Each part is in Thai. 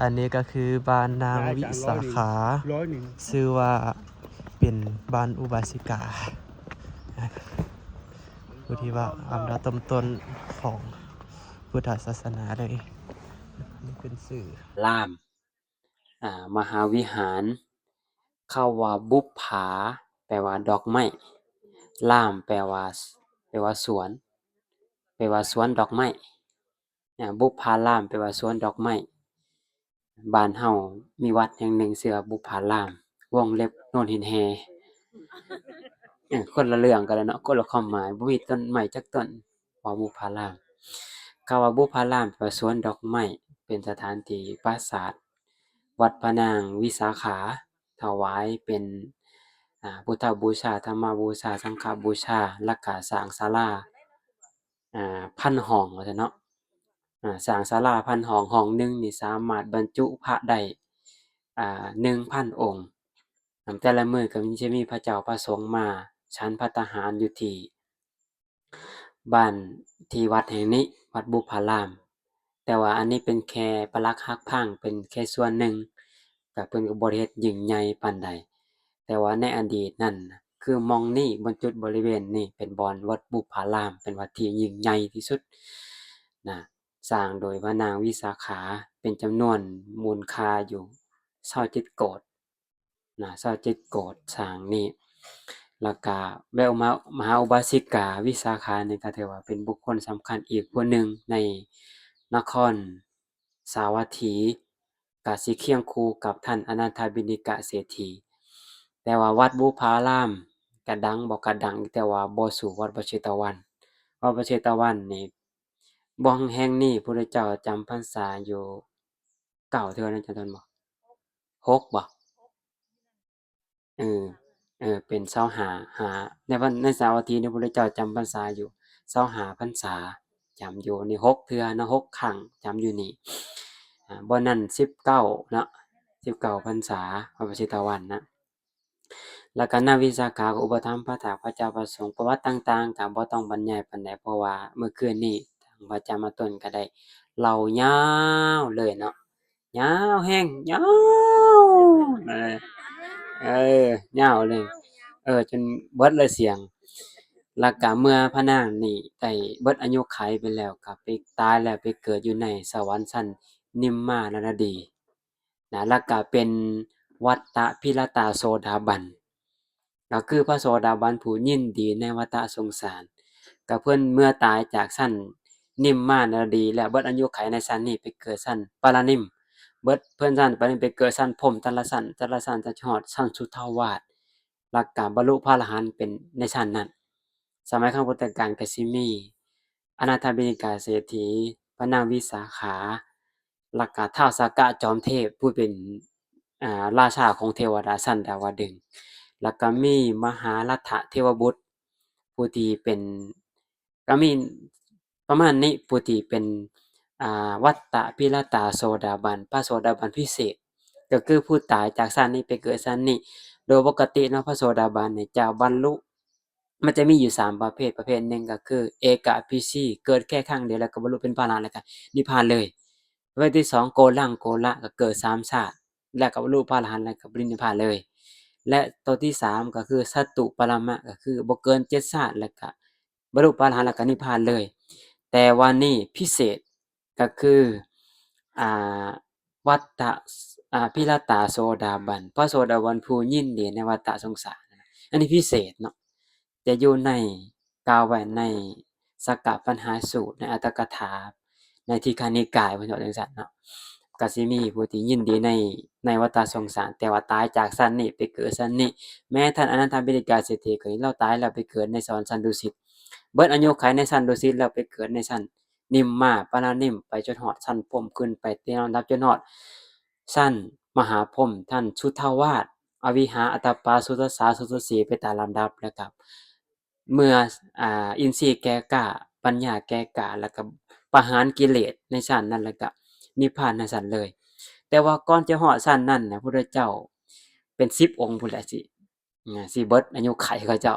อันนี้ก็คือบ้านนางวิสาขาชื่อว่าเป็นบ้านอุบาสิกาผู้ที่ว่าอันดับต้นๆของพุทธศาสนาเลยนี่เป็นสื่อล่ามมหาวิหารคำว่าบุปผาแปลว่าดอกไม้ล่ามแปลว่าสวนแปลว่าสวนดอกไม้บุปผาล่ามแปลว่าสวนดอกไม้บ้านเฮามีวัดแห่งหนึ่งชื่อว่าบุปผาล่ามวงเล็บโนนหินแฮคนละเรื่องกันแล้วเนาะคนละความหมายบ่มีต้นไม้จักต้นว่าบุปผาล่ามคำว่าบุปผาล่ามแปลว่าสวนดอกไม้เป็นสถานที่ปราสาทวัดพระนางวิสาขาถวายเป็นพุทธบูชาธรรมบูชาสังฆบูชาแล้วก็สร้างศาลาพันห้องว่าซั่นเนาะสร้างศาลาพันห้องห้องหนึ่งนี่สามารถบรรจุพระได้1,000 องค์แต่ละมื้อก็จะมีพระเจ้าพระสงฆ์มาฉันภัตตาหารอยู่ที่บ้านที่วัดแห่งนี้วัดบุพารามแต่ว่าอันนี้เป็นแค่ปลักหักพังเป็นแค่ส่วนหนึ่งก็เพิ่นก็บ่ได้เฮ็ดยิ่งใหญ่ปานใดแต่ว่าในอดีตนั้นคือหม้องนี้บนจุดบริเวณนี้เป็นบ่อนวัดบุพารามเป็นวัดที่ยิ่งใหญ่ที่สุดนะสร้างโดยพระนางวิสาขาเป็นจำนวนมูลค่าอยู่27โกฏ27โกฏสร้างนี้แล้วก็แววมหาอุบาสิกาวิสาขานี่ก็ถือว่าเป็นบุคคลสำคัญอีกผู้หนึ่งในนครสาวัตถีก็สิเคียงคู่กับท่านอนันทบิณฑิกเศรษฐีแต่ว่าวัดบุพารามก็ดังบ่ก็ดังแต่ว่าบ่สู้วัดวชิรวันวัดวชิรวันนี่บ่แห่งนี้พุทธเจ้าจำพรรษาอยู่9เทื่อนะจำได้บ่6บ่เออเป็นในสาวัตถีนี่พระพุทธเจ้าจำพรรษาอยู่25พรรษาจำอยู่นี่6เทื่อเนาะ6ครั้งจำอยู่นี่บ่นั้น19เนาะ19พรรษาพระวชิรวันนะแล้วก็นางวิสาขาก็อุปถัมภ์ประถากพระเจ้าประสงค์ประวัติต่างๆก็บ่ต้องบรรยายปานใดเพราะว่าเมื่อคืนนี้ทางพระอาจารย์มาต้นก็ได้เล่ายาวเลยเนาะยาวแรงยาวเออยาวเลยจนเบิดเลยเสียงแล้วก็เมื่อพระนางนี่ได้เบิดอายุขัยไปแล้วก็ไปตายแล้วไปเกิดอยู่ในสวรรค์ชั้นนิมมานรดีนะแล้วก็เป็นวัตตพิรตาโสดาบันก็คือพระโสดาบันผู้ยินดีในวัฏสงสารก็เพิ่นเมื่อตายจากชั้นนิมมานรดีแล้วเบิดอายุขัยในชั้นนี้ไปเกิดชั้นปรนิมเบิดเพิ่นชั้นปรนิมไปเกิดชั้นพรหมแต่ละชั้นจะฮอดชั้นสุทธาวาสหลักการบรรลุพระอรหันต์เป็นในชั้นนั้นสมัยครั้งพุทธกาลก็สิมีอนาถบิณฑิกเศรษฐีพระนางวิสาขาแล้วก็ท้าวสักกะจอมเทพผู้เป็นราชาของเทวดาชั้นดาวดึงส์แล้วก็มีมหารัฐเทวบุตรผู้ที่เป็นก็มีประมาณนี้ผู้ที่เป็นวัตตพิรตาโสดาบันพระโสดาบันพิเศษก็คือผู้ตายจากชั้นนี้ไปเกิดชั้นนี้โดยปกติเนาะพระโสดาบันเนี่ยจะบรรลุมันจะมีอยู่3ประเภทหนึ่งก็คือเอกภิชีเกิดแค่ครั้งเดียวแล้วก็บรรลุเป็นพระอรหันต์แล้วก็นิพพานเลยประเภทที่2โกลังก็เกิด3ชาติแล้วก็บรรลุพระอรหันต์แล้วก็ปรินิพพานเลยและตัวที่3ก็คือสัตตุปรมะก็คือบ่เกิน7ชาติแล้วก็บรรลุพระอรหันต์แล้วก็นิพพานเลยแต่วันนี้พิเศษก็คืออ่าวัตตพิรตาโสดาบันพระโสดาบันผู้ยินดีในวัฏสงสารอันนี้พิเศษเนาะจะอยู่ในกล่าวไว้ในสักกะปัญหาสูตรในอัตถกถาในทีฆานิกายเพิ่นว่าจังซั่นเนาะก็สิมีผู้ที่ยินดีในวัฏสงสารแต่ว่าตายจากชั้นนี้ไปเกิดชั้นนี้แม้ท่านอนันทบิณฑิกเศรษฐีก็เห็นเราตายแล้วไปเกิดในสวรรค์ชั้นดุสิตเบิดอายุขัยในชั้นดุสิตแล้วไปเกิดในชั้นนิมมาปรานิมไปจนฮอดชั้นพรหมขึ้นไปตามลำดับจนฮอดชั้นมหาพรหมท่านชุทธาวาสอวิหาอัตตปาสุทัสสาสุทสีไปตามลำดับแล้วก็เมื่ออินทรีย์แก่กล้าปัญญาแก่กล้าแล้วก็ประหารกิเลสในชั้นนั้นแล้วก็นิพพานในชั้นเลยแต่ว่าก่อนจะฮอดชั้นนั้นน่ะพุทธเจ้าเป็น10องค์พู้นแหละสิเบิดอายุขัยเขาเจ้า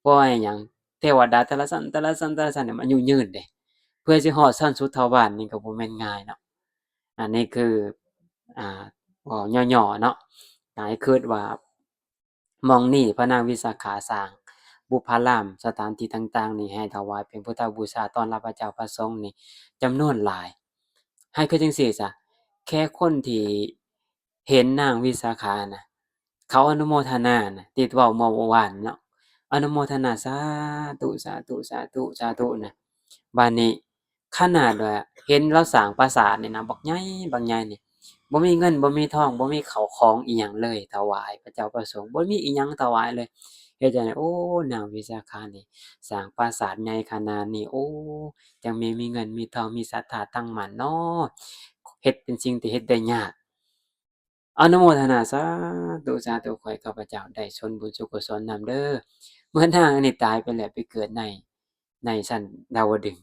เพราะว่าหยังเทวดาแต่ละชั้นเนี่ยมันอายุยืนเด้เพื่อสิฮอดชั้นสุทธาวาสนี่ก็บ่แม่นง่ายเนาะ อันนี้คืออ่าเว้าย่อๆเนาะก็ให้คิดว่าหม้องนี้พระนางวิสาขาสร้างบุพารามสถานที่ต่างๆนี่ให้ถวายเป็นพุทธบูชาต้อนรับพระเจ้าพระสงฆ์นี่จำนวนหลายให้คือจั่งซี้จ้ะแค่คนที่เห็นนางวิสาขาน่ะเขาอนุโมทนาน่ะที่เว้าเมื่อวานเนาะอนุโมทนาสาธุสาธุสาธุสาธุน่ะบัดนี้ขนาดว่าเห็นเลาสร้างปราสาทนี่นะบักใหญ่บักใหญ่นี่ บ่มีเงินบ่มีทองบ่มีข้าวของอิหยังเลยถวายพระเจ้าประสงค์บ่มีอิหยังถวายเลยเฮ็ดจั่งใดโอ้นางวิสาขานี่สร้างปราสาทใหญ่ขนาดนี้โอ้จังแม่นมีเงินมีทองมีศรัทธาตั้งมั่นเนาะเฮ็ดเป็นสิ่งที่เฮ็ดได้ยากอนุโมทนาสาธุสาธุขอให้ข้าพเจ้าได้ส่วนบุญส่วนกุศลนำเด้อเมื่อนางอันนี้ตายไปแล้วไปเกิดในชั้นดาวดึงส์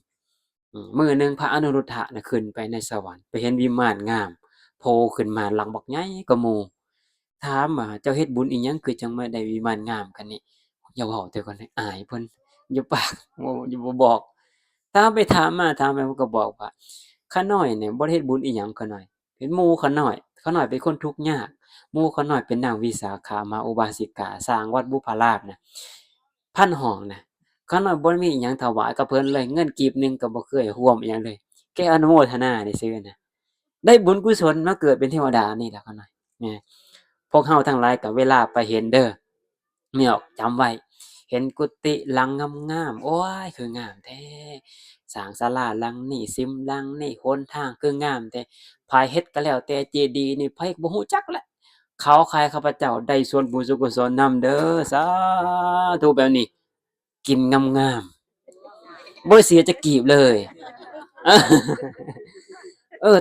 มื้อหนึ่งพระอนุรุทธะน่ะขึ้นไปในสวรรค์ไปเห็นวิมานงาม โผล่ขึ้นมาหลังบักใหญ่กว่าหมู่ถามว่าเจ้าเฮ็ดบุญอิหยังคือจังมาได้วิมานงามกันนี่อย่าเว้าแต่ก่อนเด้ออายเพิ่นอย่าปากอย่าบ่บอกถามไปถามมาถามไปเพิ่นก็บอกว่าข้าน้อยเนี่ยบ่ได้เฮ็ดบุญอิหยังข้าน้อยเป็นหมู่ข้าน้อยข้าน้อยเป็นคนทุกข์ยากหมู่ข้าน้อยเป็นนางวิสาขามาอุบาสิกาสร้างวัดบุพารามน่ะพันห้องน่ะข้าน้อยบ่มีอิหยังถวายกับเพิ่นเลยเงินกีบหนึ่งก็บ่เคยร่วมอิหยังเลยแค่อนุโมทนาซื่อๆน่ะ ได้บุญกุศลมาเกิดเป็นเทวดานี่แหละเขาหน่อยแหมพวกเราทั้งหลายก็เวลาไปเห็นเด้อเนี่ยจำไว้เห็นกุฏิหลังงามๆโอ๊ยคืองามแท้สร้างศาลาหลังนี้ซิมหลังนี้หนทางคืองามแท้ไผเฮ็ดก็แล้วแต่เจดีย์นี่ไผก็บ่ฮู้จักแหละเขาใครข้าพเจ้าได้ส่วนบุญส่วนกุศลนำเด้อสาธุแบบนี้กินงามๆบ่เสียจักกีบเลย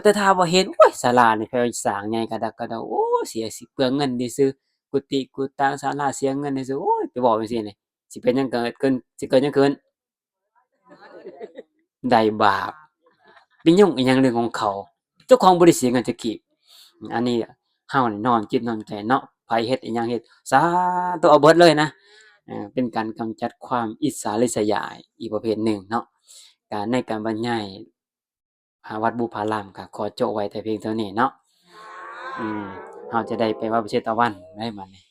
แต่ถ้าว่าเห็นโอ๊ยศาลานี่ไผว่าสร้างใหญ่กะดักกะเดาโอ้เสียสิเปลืองเงินซื่อๆกุฏิกุฏังศาลาเสียเงินซื่อๆโอ๊ยไปเว้าจั่งซี้นี่สิเป็นหยังเกิดขึ้นสิเกิดหยังขึ้นได้บาปไปยุ่งอิหยังเรื่องของเขาเจ้าของบ่ได้เสียเงินจักกีบอันนี้เฮานี่น้อมจิตน้อมใจเนาะไผเฮ็ดอิหยังเฮ็ดสาธุเอาเบิดเลยนะเป็นการกำจัดความอิจฉาริษยาอีกประเภทหนึ่งเนาะในการบรรยาย วัดบุพารามก็ขอโจะไว้แต่เพียงเท่านี้เนาะอืมเราจะได้ไปวัดพระเชตวันได้บัดนี้